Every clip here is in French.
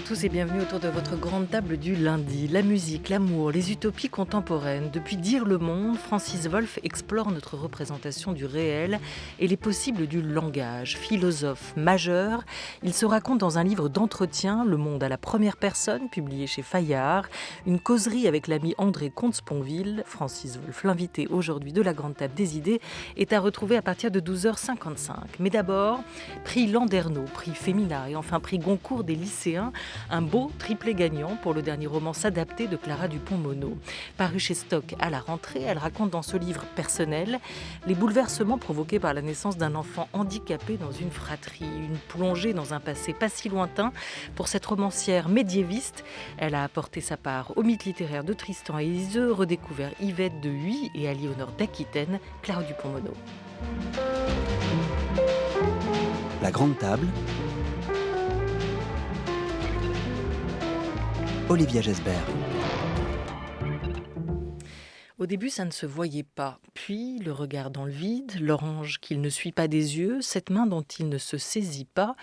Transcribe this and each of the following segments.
tous et bienvenue autour de votre grande table du lundi. La musique, l'amour, les utopies contemporaines. Depuis Dire le monde, Francis Wolff explore notre représentation du réel et les possibles du langage. Philosophe majeur, il se raconte dans un livre d'entretien, Le monde à la première personne, publié chez Fayard. Une causerie avec l'ami André Comte-Sponville. Francis Wolff, l'invité aujourd'hui de la grande table des idées, est à retrouver à partir de 12h55. Mais d'abord, prix Landerneau, prix Femina et enfin prix Goncourt des lycéens. Un beau triplé gagnant pour le dernier roman S'adapter de Clara Dupont-Mono. Paru chez Stock à la rentrée, elle raconte dans ce livre personnel les bouleversements provoqués par la naissance d'un enfant handicapé dans une fratrie. Une plongée dans un passé pas si lointain pour cette romancière médiéviste. Elle a apporté sa part au mythe littéraire de Tristan et Iseult, redécouvert Yvette de Huy et Aliénor d'Aquitaine, Clara Dupont-Mono. La grande table. Olivia Gesbert. Au début, ça ne se voyait pas. Puis, le regard dans le vide, l'orange qu'il ne suit pas des yeux, cette main dont il ne se saisit pas.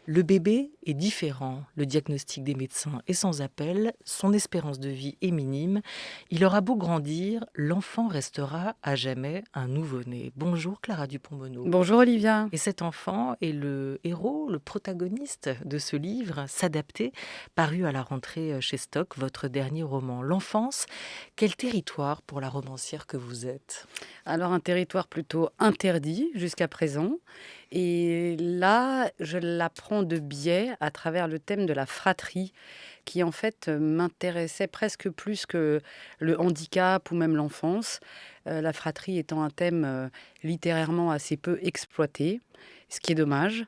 Le bébé est différent. Le diagnostic des médecins est sans appel. Son espérance de vie est minime. Il aura beau grandir, l'enfant restera à jamais un nouveau-né. Bonjour Clara Dupont-Mono. Bonjour Olivia. Et cet enfant est le héros, le protagoniste de ce livre, S'adapter, paru à la rentrée chez Stock, votre dernier roman. L'enfance, quel territoire pour la romancière que vous êtes ? Alors un territoire plutôt interdit jusqu'à présent. Et là, je l'apprends de biais à travers le thème de la fratrie, qui en fait m'intéressait presque plus que le handicap ou même l'enfance. La fratrie étant un thème littérairement assez peu exploité, ce qui est dommage.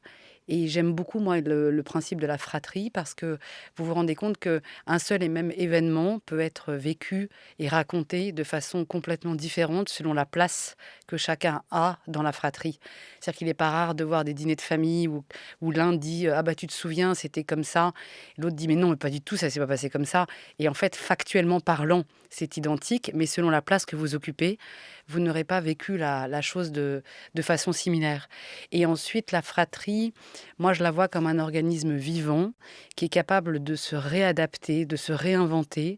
Et j'aime beaucoup, moi, le principe de la fratrie parce que vous vous rendez compte qu'un seul et même événement peut être vécu et raconté de façon complètement différente selon la place que chacun a dans la fratrie. C'est-à-dire qu'il n'est pas rare de voir des dîners de famille où l'un dit « Ah bah tu te souviens, c'était comme ça ». L'autre dit « Mais non, mais pas du tout, ça s'est pas passé comme ça ». Et en fait, factuellement parlant, c'est identique, mais selon la place que vous occupez, vous n'aurez pas vécu la chose de façon similaire. Et ensuite, la fratrie, moi, je la vois comme un organisme vivant qui est capable de se réadapter, de se réinventer.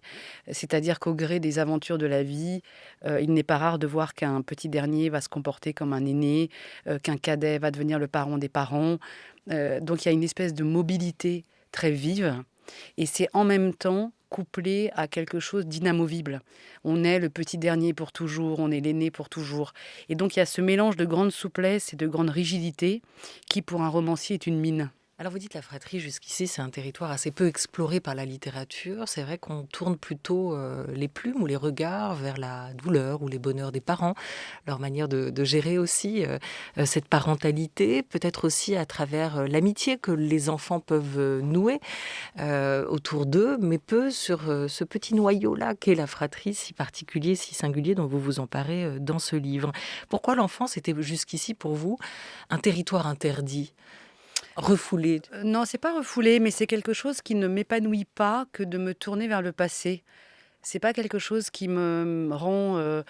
C'est-à-dire qu'au gré des aventures de la vie, il n'est pas rare de voir qu'un petit dernier va se comporter comme un aîné, qu'un cadet va devenir le parent des parents. Donc, il y a une espèce de mobilité très vive. Et c'est en même temps couplé à quelque chose d'inamovible. On est le petit dernier pour toujours, on est l'aîné pour toujours. Et donc il y a ce mélange de grande souplesse et de grande rigidité qui, pour un romancier, est une mine. Alors vous dites la fratrie, jusqu'ici c'est un territoire assez peu exploré par la littérature. C'est vrai qu'on tourne plutôt les plumes ou les regards vers la douleur ou les bonheurs des parents, leur manière de gérer aussi cette parentalité, peut-être aussi à travers l'amitié que les enfants peuvent nouer autour d'eux, mais peu sur ce petit noyau-là qu'est la fratrie, si particulier, si singulier, dont vous vous emparez dans ce livre. Pourquoi l'enfance était jusqu'ici pour vous un territoire interdit ? Refoulé. Non, c'est pas refoulé, mais c'est quelque chose qui ne m'épanouit pas que de me tourner vers le passé. C'est pas quelque chose qui me rend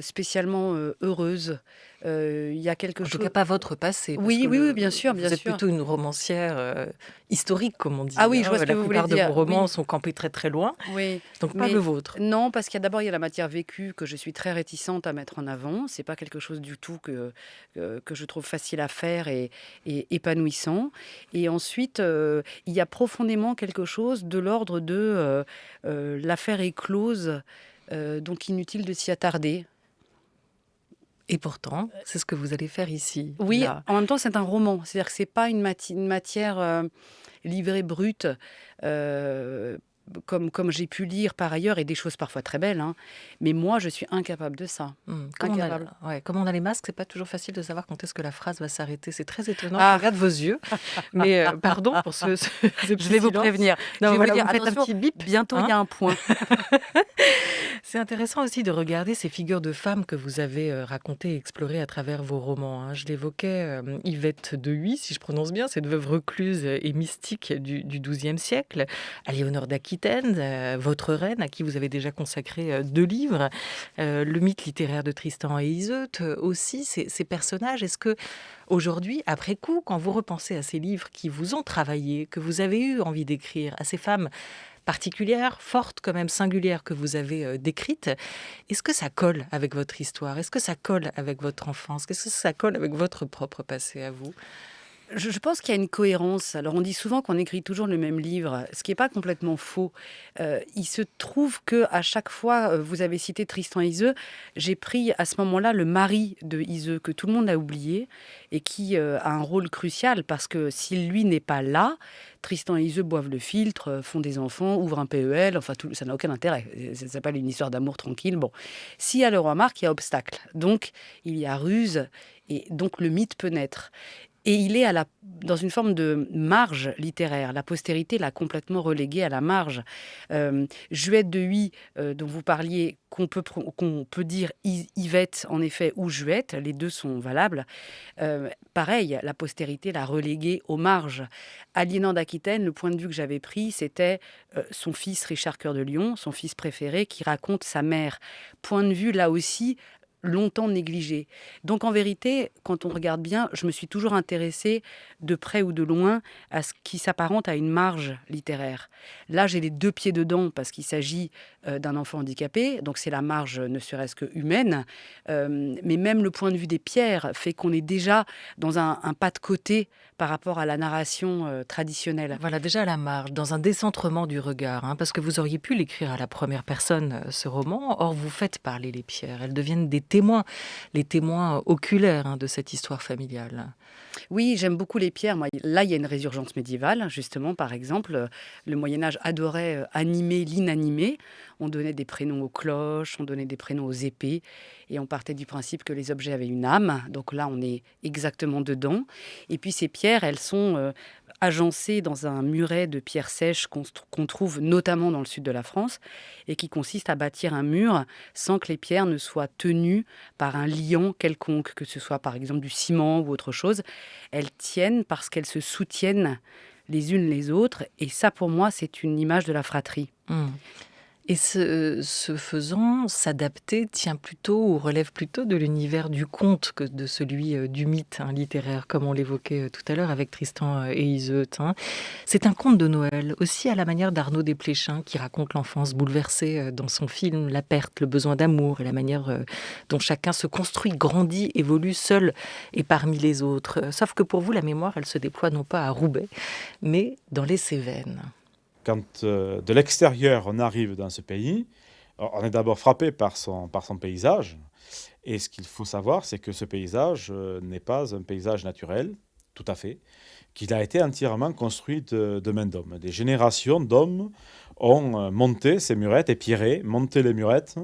spécialement heureuse. Il y a quelque En chose. tout cas, pas votre passé. Parce Oui, que oui, oui, bien sûr, bien vous êtes sûr. plutôt une romancière historique, comme on dit. Ah oui, je vois ce que La vous voulez plupart de dire. vos romans Oui. sont campés très très loin, Oui, donc pas mais le vôtre. non, parce qu'il y a d'abord il y a la matière vécue que je suis très réticente à mettre en avant. C'est pas quelque chose du tout que je trouve facile à faire et épanouissant. Et ensuite, il y a profondément quelque chose de l'ordre de l'affaire est close, donc inutile de s'y attarder. Et pourtant, c'est ce que vous allez faire ici. Oui, Là. en même temps, c'est un roman. C'est-à-dire que c'est pas une matière livrée brute. euh, comme j'ai pu lire par ailleurs, et des choses parfois très belles, hein. Mais moi, je suis incapable de ça. Incapable. Comme on a les masques, c'est pas toujours facile de savoir quand est-ce que la phrase va s'arrêter. C'est très étonnant. Ah. Je regarde vos yeux, mais pardon pour ce Je vais vous prévenir. Non, Je vais voilà, vous dire, vous faites un attention, petit bip. bientôt, il y a un point. C'est intéressant aussi de regarder ces figures de femmes que vous avez racontées et explorées à travers vos romans. Hein. Je l'évoquais, Yvette de Huy, si je prononce bien, cette veuve recluse et mystique du XIIe siècle. Aliénor d'Aquitaine d'Aquitaine, votre reine, à qui vous avez déjà consacré 2 livres, le mythe littéraire de Tristan et Iseut, aussi, ces personnages. Est-ce que aujourd'hui, après coup, quand vous repensez à ces livres qui vous ont travaillé, que vous avez eu envie d'écrire, à ces femmes particulières, fortes, quand même singulières que vous avez décrites, est-ce que ça colle avec votre histoire? Est-ce que ça colle avec votre enfance? Est-ce que ça colle avec votre propre passé à vous? Je pense qu'il y a une cohérence. Alors, on dit souvent qu'on écrit toujours le même livre, ce qui n'est pas complètement faux. Il se trouve que à chaque fois, vous avez cité Tristan et Iseut, j'ai pris à ce moment-là le mari de Iseut, que tout le monde a oublié, et qui a un rôle crucial, parce que si lui n'est pas là, Tristan et Iseut boivent le filtre, font des enfants, ouvrent un PEL, enfin, ça n'a aucun intérêt. Ça s'appelle une histoire d'amour tranquille. Bon, s'il y a le roi Marc, il y a obstacle. Donc, il y a ruse, et donc le mythe peut naître. Et il est dans une forme de marge littéraire. La postérité l'a complètement relégué à la marge. Juette de Huy, dont vous parliez, qu'on peut dire Yvette, en effet, ou Juette, les deux sont valables. Pareil, la postérité l'a relégué aux marges. Aliénant d'Aquitaine, le point de vue que j'avais pris, c'était son fils Richard Cœur de Lion, son fils préféré, qui raconte sa mère. Point de vue, là aussi, longtemps négligé. Donc en vérité, quand on regarde bien, je me suis toujours intéressée de près ou de loin à ce qui s'apparente à une marge littéraire. Là, j'ai les 2 pieds dedans parce qu'il s'agit d'un enfant handicapé, donc c'est la marge ne serait-ce que humaine. Mais même le point de vue des pierres fait qu'on est déjà dans un pas de côté par rapport à la narration traditionnelle. Voilà, déjà à la marge, dans un décentrement du regard, hein, parce que vous auriez pu l'écrire à la première personne, ce roman. Or, vous faites parler les pierres. Elles deviennent des témoins, les témoins oculaires, hein, de cette histoire familiale. Oui, j'aime beaucoup les pierres. Moi, là, il y a une résurgence médiévale, justement, par exemple. Le Moyen-Âge adorait animer l'inanimé. On donnait des prénoms aux cloches, on donnait des prénoms aux épées, et on partait du principe que les objets avaient une âme. Donc là, on est exactement dedans. Et puis, ces pierres, elles sont agencées dans un muret de pierres sèches qu'on trouve notamment dans le sud de la France, et qui consiste à bâtir un mur sans que les pierres ne soient tenues par un liant quelconque, que ce soit par exemple du ciment ou autre chose. Elles tiennent parce qu'elles se soutiennent les unes les autres. Et ça, pour moi, c'est une image de la fratrie. Mmh. Et ce faisant, s'adapter tient plutôt ou relève plutôt de l'univers du conte que de celui du mythe, hein, littéraire, comme on l'évoquait tout à l'heure avec Tristan et Iseut, hein. C'est un conte de Noël, aussi à la manière d'Arnaud Desplechin, qui raconte l'enfance bouleversée dans son film, la perte, le besoin d'amour et la manière dont chacun se construit, grandit, évolue seul et parmi les autres. Sauf que pour vous, la mémoire, elle se déploie non pas à Roubaix, mais dans les Cévennes. Quand de l'extérieur on arrive dans ce pays, on est d'abord frappé par son paysage. Et ce qu'il faut savoir, c'est que ce paysage n'est pas un paysage naturel, tout à fait, qu'il a été entièrement construit de main d'homme. Des générations d'hommes ont monté ces murettes, épierré, monté les murettes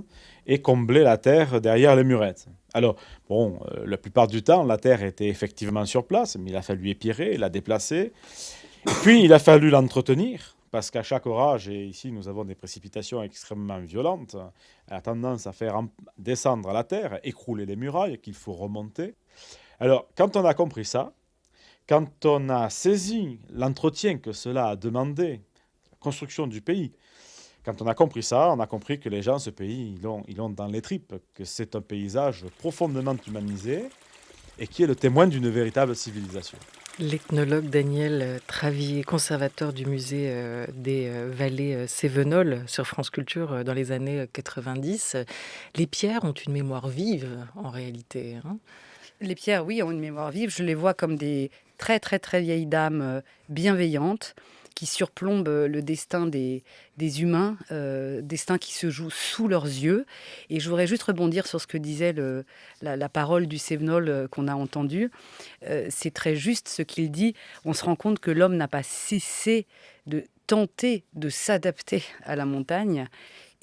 et comblé la terre derrière les murettes. Alors, bon, la plupart du temps, la terre était effectivement sur place, mais il a fallu épierer, la déplacer. Et puis, il a fallu l'entretenir. Parce qu'à chaque orage, et ici nous avons des précipitations extrêmement violentes, elle a tendance à faire descendre la terre, écrouler les murailles qu'il faut remonter. Alors, quand on a compris ça, quand on a saisi l'entretien que cela a demandé, la construction du pays, quand on a compris ça, on a compris que les gens, ce pays, ils l'ont dans les tripes, que c'est un paysage profondément humanisé et qui est le témoin d'une véritable civilisation. L'ethnologue Daniel Travier, conservateur du musée des vallées cévenoles sur France Culture dans les années 90. Les pierres ont une mémoire vive en réalité, hein. Les pierres, oui, ont une mémoire vive. Je les vois comme des très, très, très vieilles dames bienveillantes qui surplombent le destin des humains, destin qui se joue sous leurs yeux. Et je voudrais juste rebondir sur ce que disait la parole du Cévenol qu'on a entendu. C'est très juste ce qu'il dit. On se rend compte que l'homme n'a pas cessé de tenter de s'adapter à la montagne.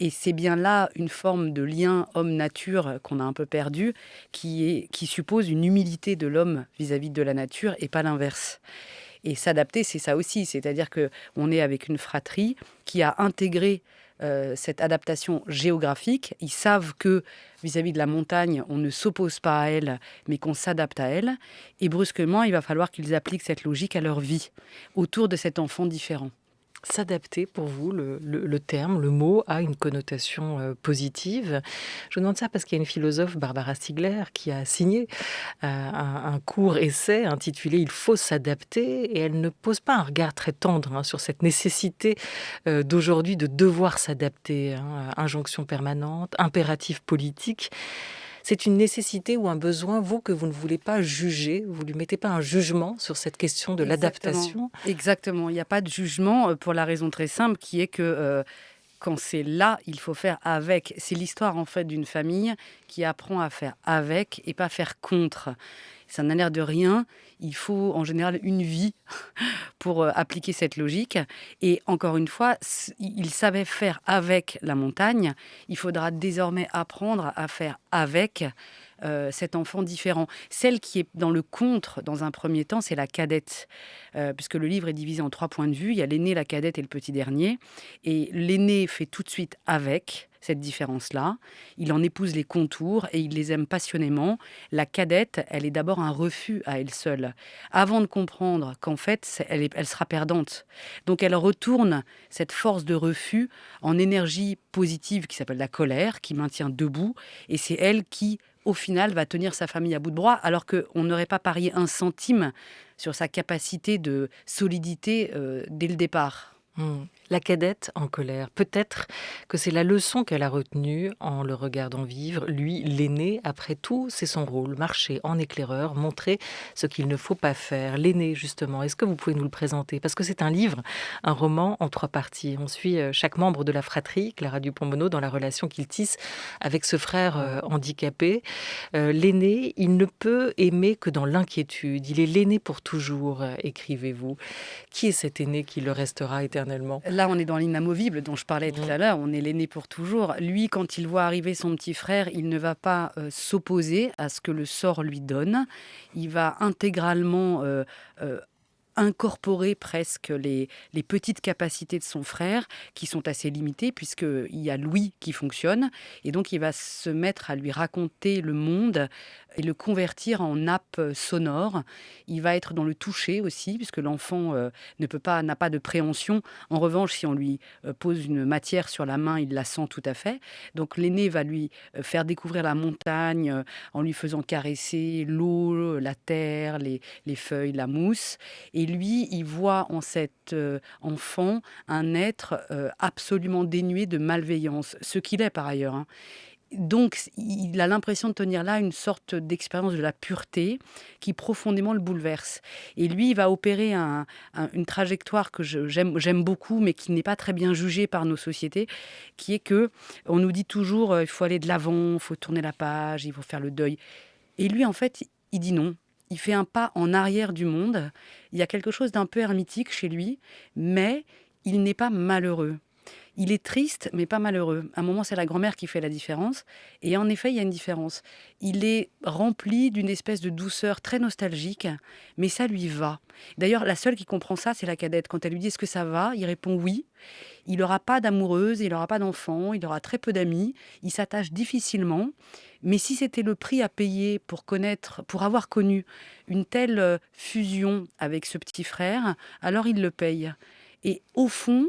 Et c'est bien là une forme de lien homme-nature qu'on a un peu perdu, qui suppose une humilité de l'homme vis-à-vis de la nature et pas l'inverse. Et s'adapter, c'est ça aussi, c'est-à-dire qu'on est avec une fratrie qui a intégré cette adaptation géographique. Ils savent que vis-à-vis de la montagne, on ne s'oppose pas à elle, mais qu'on s'adapte à elle. Et brusquement, il va falloir qu'ils appliquent cette logique à leur vie, autour de cet enfant différent. S'adapter, pour vous, le terme, le mot a une connotation positive. Je vous demande ça parce qu'il y a une philosophe, Barbara Stiegler, qui a signé un court essai intitulé «Il faut s'adapter» et elle ne pose pas un regard très tendre sur cette nécessité d'aujourd'hui de devoir s'adapter, injonction permanente, impératif politique. C'est une nécessité ou un besoin, vous, que vous ne voulez pas juger, vous ne lui mettez pas un jugement sur cette question de Exactement, l'adaptation. exactement. Il n'y a pas de jugement pour la raison très simple qui est que quand c'est là, il faut faire avec. C'est l'histoire en fait d'une famille qui apprend à faire avec et pas faire contre. Ça n'a l'air de rien. Il faut en général une vie pour appliquer cette logique. Et encore une fois, il savait faire avec la montagne. Il faudra désormais apprendre à faire avec cet enfant différent. Celle qui est dans le contre, dans un premier temps, c'est la cadette. Puisque le livre est divisé en 3 points de vue. Il y a l'aîné, la cadette et le petit dernier. Et l'aîné fait tout de suite avec cette différence-là. Il en épouse les contours et il les aime passionnément. La cadette, elle est d'abord un refus à elle seule, avant de comprendre qu'en fait, elle sera perdante. Donc elle retourne cette force de refus en énergie positive qui s'appelle la colère, qui maintient debout. Et c'est elle qui, au final, va tenir sa famille à bout de bras, alors qu'on n'aurait pas parié un centime sur sa capacité de solidité dès le départ. La cadette en colère. Peut-être que c'est la leçon qu'elle a retenue en le regardant vivre. Lui, l'aîné, après tout, c'est son rôle. Marcher en éclaireur, montrer ce qu'il ne faut pas faire. L'aîné, justement, est-ce que vous pouvez nous le présenter? Parce que c'est un livre, un roman en 3 parties. On suit chaque membre de la fratrie, Clara Dupont-Moreau, dans la relation qu'il tisse avec ce frère handicapé. L'aîné, il ne peut aimer que dans l'inquiétude. Il est l'aîné pour toujours, écrivez-vous. Qui est cet aîné qui le restera éternellement? Là, on est dans l'inamovible dont je parlais tout à l'heure. On est l'aîné pour toujours. Lui, quand il voit arriver son petit frère, il ne va pas s'opposer à ce que le sort lui donne. Il va intégralement incorporer presque les petites capacités de son frère, qui sont assez limitées, puisqu'il y a Louis qui fonctionne. Et donc, il va se mettre à lui raconter le monde et le convertir en nappe sonore. Il va être dans le toucher aussi, puisque l'enfant n'a pas de préhension. En revanche, si on lui pose une matière sur la main, il la sent tout à fait. Donc, l'aîné va lui faire découvrir la montagne en lui faisant caresser l'eau, la terre, les feuilles, la mousse. Et lui, il voit en cet enfant un être absolument dénué de malveillance, ce qu'il est par ailleurs, hein. Donc, il a l'impression de tenir là une sorte d'expérience de la pureté qui profondément le bouleverse. Et lui, il va opérer une trajectoire que j'aime beaucoup, mais qui n'est pas très bien jugée par nos sociétés, qui est que on nous dit toujours il faut aller de l'avant, il faut tourner la page, il faut faire le deuil. Et lui, en fait, il dit non. Il fait un pas en arrière du monde. Il y a quelque chose d'un peu hermétique chez lui, mais il n'est pas malheureux. Il est triste, mais pas malheureux. À un moment, c'est la grand-mère qui fait la différence. Et en effet, il y a une différence. Il est rempli d'une espèce de douceur très nostalgique, mais ça lui va. D'ailleurs, la seule qui comprend ça, c'est la cadette. Quand elle lui dit « Est-ce que ça va ?» Il répond « Oui ». Il n'aura pas d'amoureuse, il n'aura pas d'enfant, il aura très peu d'amis. Il s'attache difficilement. Mais si c'était le prix à payer pour avoir connu une telle fusion avec ce petit frère, alors il le paye. Et au fond,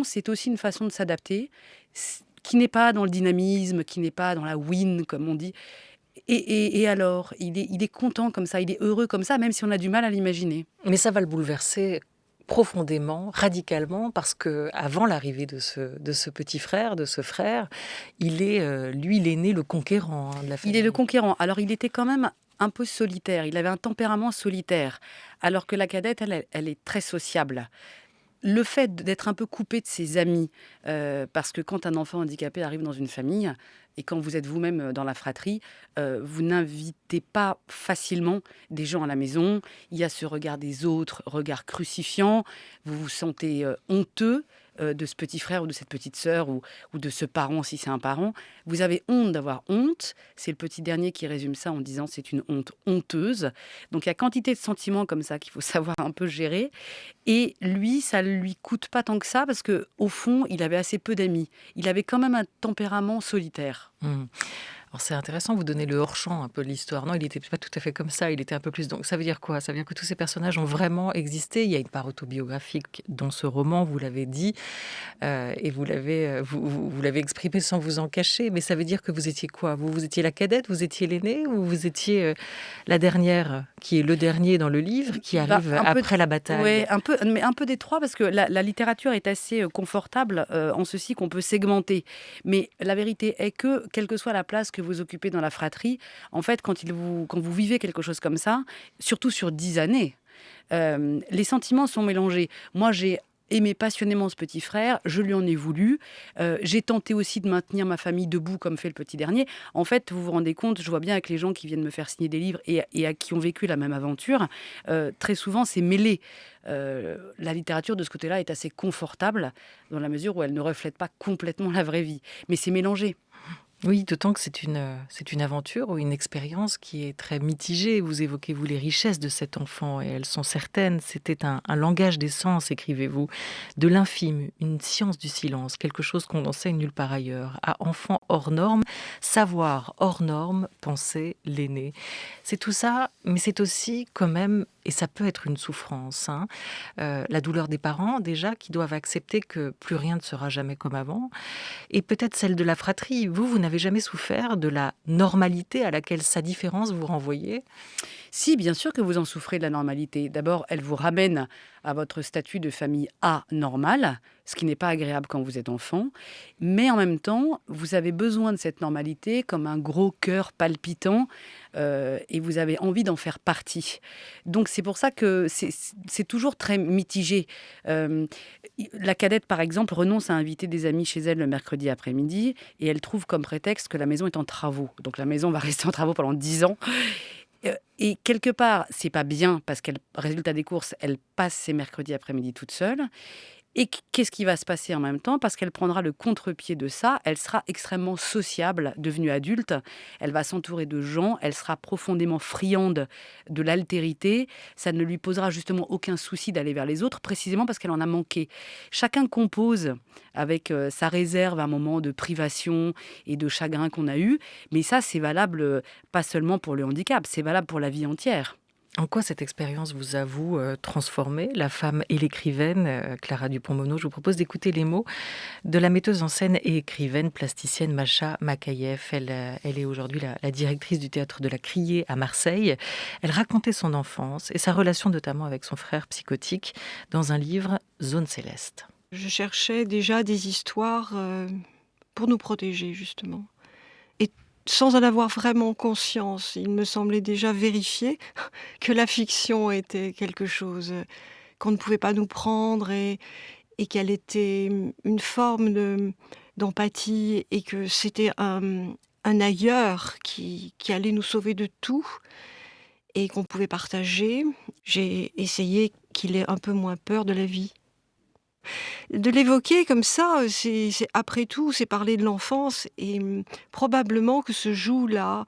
c'est aussi une façon de s'adapter qui n'est pas dans le dynamisme, qui n'est pas dans la win, comme on dit. Et alors, il est content comme ça, il est heureux comme ça, même si on a du mal à l'imaginer. Mais ça va le bouleverser profondément, radicalement, parce que avant l'arrivée de ce petit frère, de ce frère, il est, lui, l'aîné, le conquérant de la famille. Il est le conquérant. Alors, il était quand même un peu solitaire. Il avait un tempérament solitaire. Alors que la cadette, elle est très sociable. Le fait d'être un peu coupé de ses amis, parce que quand un enfant handicapé arrive dans une famille, et quand vous êtes vous-même dans la fratrie, vous n'invitez pas facilement des gens à la maison. Il y a ce regard des autres, regard crucifiant. Vous vous sentez honteux de ce petit frère ou de cette petite sœur ou de ce parent si c'est un parent. Vous avez honte d'avoir honte. C'est le petit dernier qui résume ça en disant c'est une honte honteuse. Donc il y a quantité de sentiments comme ça qu'il faut savoir un peu gérer. Et lui, ça lui coûte pas tant que ça parce que au fond, il avait assez peu d'amis. Il avait quand même un tempérament solitaire. Alors c'est intéressant, vous donnez le hors-champ un peu de l'histoire. Non, il n'était pas tout à fait comme ça, il était un peu plus... Donc ça veut dire quoi? Ça veut dire que tous ces personnages ont vraiment existé. Il y a une part autobiographique dans ce roman, vous l'avez dit, et vous l'avez exprimé sans vous en cacher. Mais ça veut dire que vous étiez quoi? Vous étiez la cadette, vous étiez l'aînée, ou vous étiez la dernière, qui est le dernier dans le livre, qui Bah, arrive un peu, après la bataille? ouais, mais un peu des trois, parce que la littérature est assez confortable en ceci qu'on peut segmenter. Mais la vérité est que, quelle que soit la place que vous occupez dans la fratrie, en fait, quand vous vivez quelque chose comme ça, surtout sur 10 années, les sentiments sont mélangés. Moi, j'ai aimé passionnément ce petit frère, je lui en ai voulu. J'ai tenté aussi de maintenir ma famille debout comme fait le petit dernier. En fait, vous vous rendez compte, je vois bien avec les gens qui viennent me faire signer des livres et à qui ont vécu la même aventure, très souvent c'est mêlé. La littérature de ce côté-là est assez confortable dans la mesure où elle ne reflète pas complètement la vraie vie. Mais c'est mélangé. Oui, d'autant que c'est une aventure ou une expérience qui est très mitigée. Vous évoquez, vous, les richesses de cet enfant, et elles sont certaines. C'était un langage des sens, écrivez-vous, de l'infime, une science du silence, quelque chose qu'on n'enseigne nulle part ailleurs. À enfant hors norme, savoir hors norme, penser l'aîné. C'est tout ça, mais c'est aussi quand même, et ça peut être une souffrance, hein, la douleur des parents, déjà, qui doivent accepter que plus rien ne sera jamais comme avant. Et peut-être celle de la fratrie. Vous n'avez jamais souffert de la normalité à laquelle sa différence vous renvoyait? Si, bien sûr que vous en souffrez de la normalité. D'abord, elle vous ramène à votre statut de famille anormale, ce qui n'est pas agréable quand vous êtes enfant. Mais en même temps, vous avez besoin de cette normalité comme un gros cœur palpitant et vous avez envie d'en faire partie. Donc c'est pour ça que c'est toujours très mitigé. Euh, la cadette, par exemple, renonce à inviter des amis chez elle le mercredi après-midi et elle trouve comme prétexte que la maison est en travaux. Donc la maison va rester en travaux pendant 10 ans. Et quelque part, c'est pas bien parce qu'elle, résultat des courses, elle passe ses mercredis après-midi toute seule. Et qu'est-ce qui va se passer en même temps? Parce qu'elle prendra le contre-pied de ça, elle sera extrêmement sociable, devenue adulte. Elle va s'entourer de gens, elle sera profondément friande de l'altérité. Ça ne lui posera justement aucun souci d'aller vers les autres, précisément parce qu'elle en a manqué. Chacun compose avec sa réserve un moment de privation et de chagrin qu'on a eu. Mais ça, c'est valable pas seulement pour le handicap, c'est valable pour la vie entière. En quoi cette expérience vous a, vous, transformé, la femme et l'écrivaine, Clara Dupont-Mono? Je vous propose d'écouter les mots de la metteuse en scène et écrivaine plasticienne Masha Makayev. Elle est aujourd'hui la directrice du théâtre de la Criée à Marseille. Elle racontait son enfance et sa relation notamment avec son frère psychotique dans un livre, Zone Céleste. Je cherchais déjà des histoires pour nous protéger, justement. Et sans en avoir vraiment conscience, il me semblait déjà vérifié que la fiction était quelque chose qu'on ne pouvait pas nous prendre et qu'elle était une forme d'empathie et que c'était un ailleurs qui allait nous sauver de tout et qu'on pouvait partager. J'ai essayé qu'il ait un peu moins peur de la vie. De l'évoquer comme ça, après tout, c'est parler de l'enfance et probablement que se joue là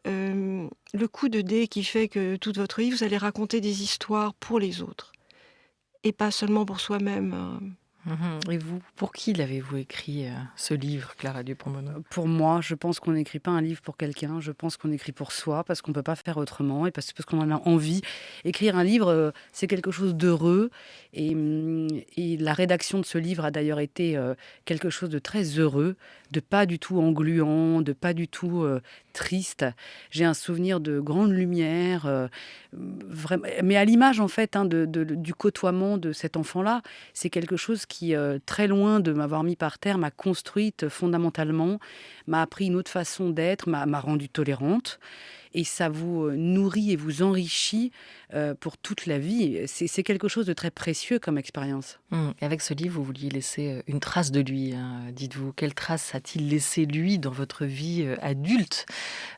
le coup de dé qui fait que toute votre vie, vous allez raconter des histoires pour les autres et pas seulement pour soi-même. Et vous, pour qui l'avez-vous écrit, ce livre, Clara Dupont-Mono? Pour moi, je pense qu'on n'écrit pas un livre pour quelqu'un, je pense qu'on écrit pour soi, parce qu'on ne peut pas faire autrement, et parce qu'on en a envie. Écrire un livre, c'est quelque chose d'heureux, et la rédaction de ce livre a d'ailleurs été quelque chose de très heureux, de pas du tout engluant, de pas du tout triste. J'ai un souvenir de grande lumière, vraiment, mais à l'image en fait du côtoiement de cet enfant-là, c'est quelque chose qui, très loin de m'avoir mis par terre, m'a construite fondamentalement, m'a appris une autre façon d'être, m'a rendue tolérante. Et ça vous nourrit et vous enrichit pour toute la vie. C'est quelque chose de très précieux comme expérience. Et avec ce livre, vous vouliez laisser une trace de lui, hein, dites-vous. Quelle trace a-t-il laissé, lui, dans votre vie adulte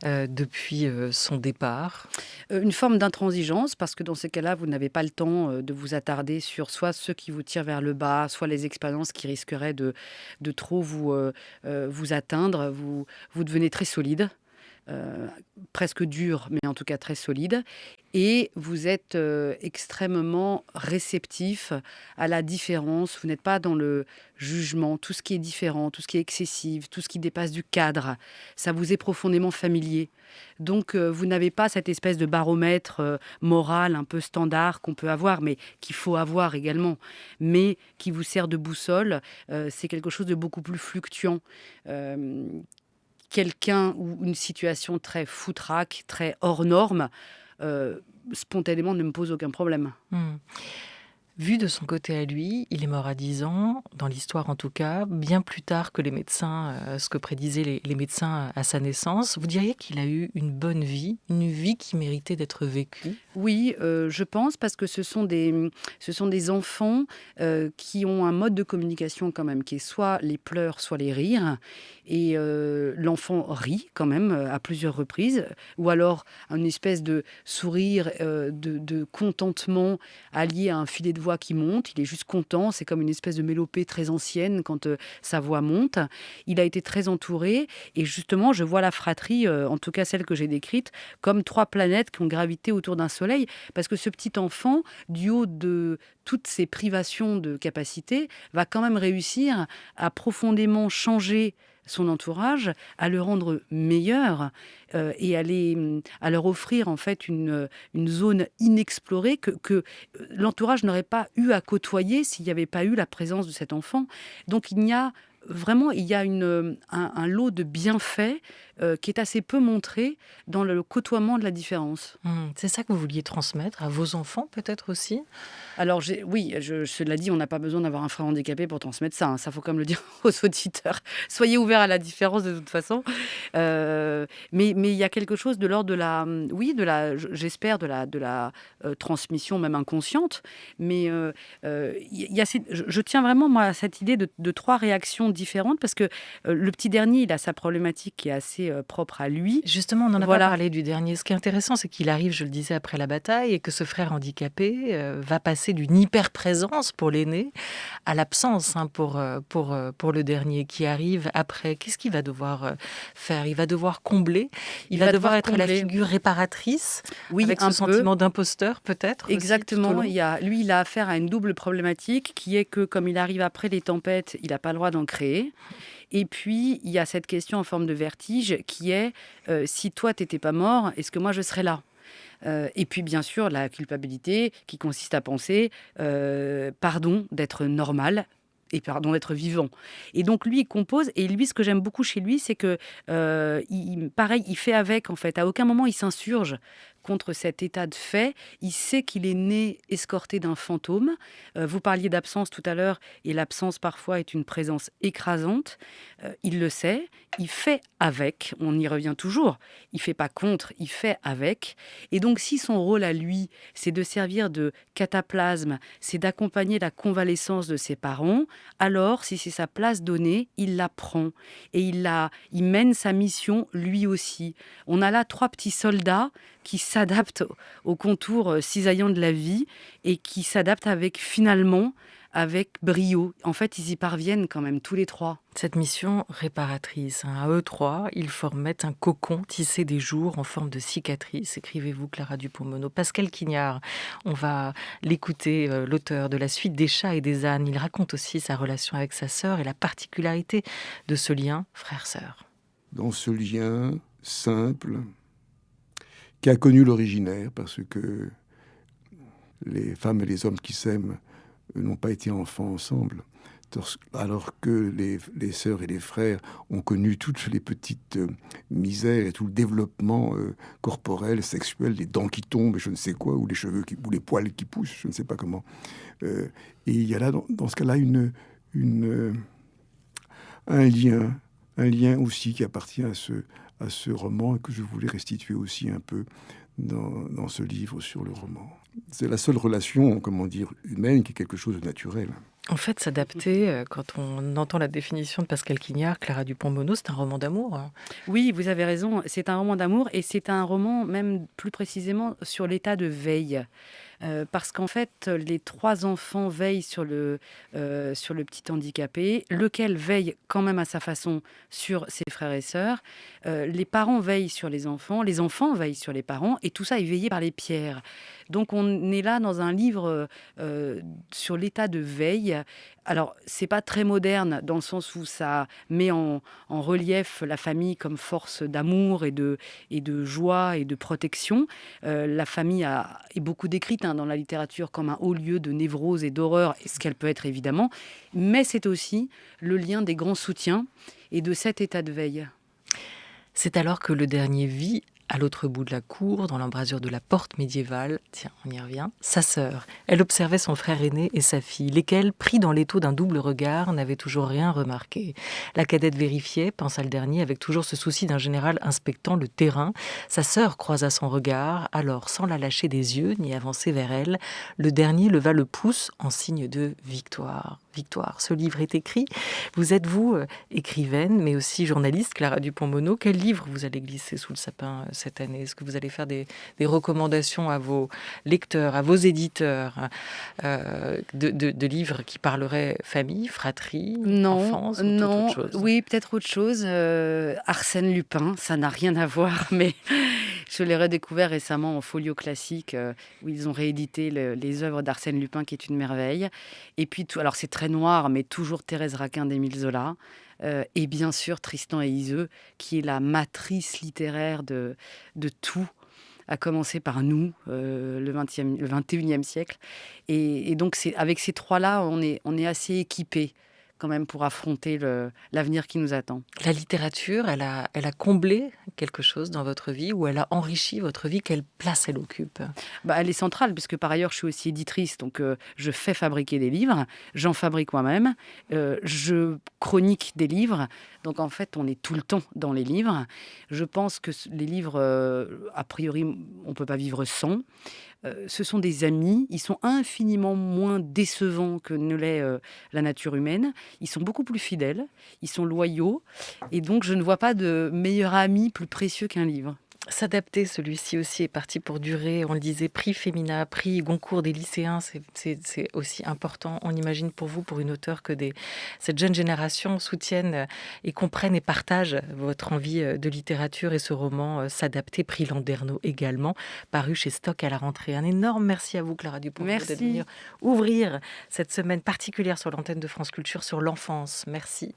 depuis son départ? Une forme d'intransigeance, parce que dans ces cas-là, vous n'avez pas le temps de vous attarder sur soit ceux qui vous tirent vers le bas, soit les expériences qui risqueraient de trop vous atteindre. Vous devenez très solide. euh, presque dur, mais en tout cas très solide. Et vous êtes extrêmement réceptif à la différence. Vous n'êtes pas dans le jugement. Tout ce qui est différent, tout ce qui est excessif, tout ce qui dépasse du cadre, ça vous est profondément familier. Donc, vous n'avez pas cette espèce de baromètre moral un peu standard qu'on peut avoir, mais qu'il faut avoir également, mais qui vous sert de boussole. C'est quelque chose de beaucoup plus fluctuant. Euh, Quelqu'un ou une situation très foutraque, très hors norme, spontanément ne me pose aucun problème. Hmm. Vu de son côté à lui, il est mort à 10 ans, dans l'histoire en tout cas, bien plus tard que les médecins, ce que prédisaient les médecins à sa naissance. Vous diriez qu'il a eu une bonne vie, une vie qui méritait d'être vécue? Oui, je pense, parce que ce sont des enfants qui ont un mode de communication quand même, qui est soit les pleurs, soit les rires. Et l'enfant rit quand même à plusieurs reprises, ou alors une espèce de sourire, de contentement allié à un filet de voix qui monte. Il est juste content, c'est comme une espèce de mélopée très ancienne quand sa voix monte. Il a été très entouré, et justement, je vois la fratrie, en tout cas celle que j'ai décrite, comme 3 planètes qui ont gravité autour d'un soleil, parce que ce petit enfant, du haut de toutes ces privations de capacité, va quand même réussir à profondément changer son entourage, à le rendre meilleur et à leur offrir en fait une zone inexplorée que l'entourage n'aurait pas eu à côtoyer s'il n'y avait pas eu la présence de cet enfant. Donc il y a un lot de bienfaits qui est assez peu montré dans le côtoiement de la différence. C'est ça que vous vouliez transmettre à vos enfants peut-être aussi? Alors, oui, cela dit, on n'a pas besoin d'avoir un frère handicapé pour transmettre ça. Ça, faut quand même le dire aux auditeurs. Soyez ouverts à la différence de toute façon. Mais il y a quelque chose de l'ordre de la, oui, j'espère, de la transmission même inconsciente. Mais je tiens vraiment, moi, à cette idée de 3 réactions différentes, parce que le petit dernier, il a sa problématique qui est assez propre à lui. Justement, on n'en a Voilà. pas parlé du dernier. Ce qui est intéressant, c'est qu'il arrive, je le disais, après la bataille, et que ce frère handicapé va passer d'une hyper-présence pour l'aîné à l'absence pour le dernier qui arrive après. Qu'est-ce qu'il va devoir faire? Il va devoir combler. Il va devoir être la figure réparatrice, Oui, avec ce sentiment d'imposteur peut-être aussi, exactement. tout au long. Il a affaire à une double problématique qui est que, comme il arrive après les tempêtes, il n'a pas le droit d'en créer. Et puis, il y a cette question en forme de vertige qui est si toi, tu n'étais pas mort, est-ce que moi, je serais là? Et puis, bien sûr, la culpabilité qui consiste à penser pardon d'être normal et pardon d'être vivant. Et donc, lui, il compose. Et lui, ce que j'aime beaucoup chez lui, c'est que, pareil, il fait avec, en fait. À aucun moment, il s'insurge contre cet état de fait. Il sait qu'il est né escorté d'un fantôme. Vous parliez d'absence tout à l'heure, et l'absence parfois est une présence écrasante. Il le sait, il fait avec, on y revient toujours. Il fait pas contre, il fait avec. Et donc, si son rôle à lui, c'est de servir de cataplasme, c'est d'accompagner la convalescence de ses parents, alors, si c'est sa place donnée, il la prend. Et il mène sa mission lui aussi. On a là 3 petits soldats qui s'adaptent aux contours cisaillants de la vie et qui s'adaptent avec brio. En fait, ils y parviennent quand même, tous les 3. Cette mission réparatrice, à eux 3, ils formaient un cocon tissé des jours en forme de cicatrice. Écrivez-vous, Clara Dupont-Mono. Pascal Quignard, on va l'écouter, l'auteur de La Suite des chats et des ânes. Il raconte aussi sa relation avec sa sœur et la particularité de ce lien frère-sœur. Dans ce lien simple, qui a connu l'originaire, parce que les femmes et les hommes qui s'aiment n'ont pas été enfants ensemble, alors que les sœurs et les frères ont connu toutes les petites misères et tout le développement corporel, sexuel, les dents qui tombent, et je ne sais quoi, ou les cheveux ou les poils qui poussent, je ne sais pas comment. Et il y a là, dans ce cas-là, un lien aussi qui appartient à ce roman, et que je voulais restituer aussi un peu dans ce livre sur le roman. C'est la seule relation, humaine, qui est quelque chose de naturel. En fait, s'adapter, quand on entend la définition de Pascal Quignard, Clara Dupont-Mono, c'est un roman d'amour. Oui, vous avez raison, c'est un roman d'amour, et c'est un roman même plus précisément sur l'état de veille. Parce qu'en fait, les 3 enfants veillent sur le petit handicapé, lequel veille quand même à sa façon sur ses frères et sœurs. Les parents veillent sur les enfants veillent sur les parents, et tout ça est veillé par les pierres. Donc on est là dans un livre sur l'état de veille. Alors, c'est pas très moderne dans le sens où ça met en relief la famille comme force d'amour et de joie et de protection. La famille est beaucoup décrite dans la littérature comme un haut lieu de névrose et d'horreur, et ce qu'elle peut être évidemment, mais c'est aussi le lien des grands soutiens et de cet état de veille. C'est alors que le dernier vit à l'autre bout de la cour, dans l'embrasure de la porte médiévale, tiens, on y revient, sa sœur. Elle observait son frère aîné et sa fille, lesquels, pris dans l'étau d'un double regard, n'avaient toujours rien remarqué. La cadette vérifiait, pensa le dernier, avec toujours ce souci d'un général inspectant le terrain. Sa sœur croisa son regard, alors, sans la lâcher des yeux, ni avancer vers elle, le dernier leva le pouce en signe de victoire. Victoire, ce livre est écrit. Vous êtes, vous, écrivaine, mais aussi journaliste, Clara Dupont-Moreau. Quel livre vous allez glisser sous le sapin cette année? Est-ce que vous allez faire des recommandations à vos lecteurs, à vos éditeurs, de livres qui parleraient famille, fratrie, enfance, ou toute autre chose? Oui, peut-être autre chose. Arsène Lupin, ça n'a rien à voir, mais je l'ai redécouvert récemment en folio classique, où ils ont réédité les œuvres d'Arsène Lupin, qui est une merveille. Et puis, alors c'est très noir, mais toujours Thérèse Raquin d'Émile Zola. Et bien sûr Tristan et Iseult, qui est la matrice littéraire de tout, à commencer par nous, le 21e siècle. Et donc avec ces 3-là, on est assez équipés quand même pour affronter l'avenir qui nous attend. La littérature, elle a comblé quelque chose dans votre vie, ou elle a enrichi votre vie? Quelle place elle occupe? Elle est centrale, puisque par ailleurs je suis aussi éditrice, donc je fais fabriquer des livres, j'en fabrique moi-même, je chronique des livres, donc en fait on est tout le temps dans les livres. Je pense que les livres, a priori, on ne peut pas vivre sans. Ce sont des amis, ils sont infiniment moins décevants que ne l'est la nature humaine. Ils sont beaucoup plus fidèles, ils sont loyaux, et donc je ne vois pas de meilleur ami plus précieux qu'un livre. S'adapter, celui-ci aussi est parti pour durer. On le disait, prix Femina, prix Goncourt des lycéens, c'est aussi important. On imagine pour vous, pour une auteure, que cette jeune génération soutienne et comprenne et partage votre envie de littérature, et ce roman S'adapter, prix Landerneau également, paru chez Stock à la rentrée. Un énorme merci à vous, Clara Dupont-Moreau, d'être venue ouvrir cette semaine particulière sur l'antenne de France Culture sur l'enfance. Merci.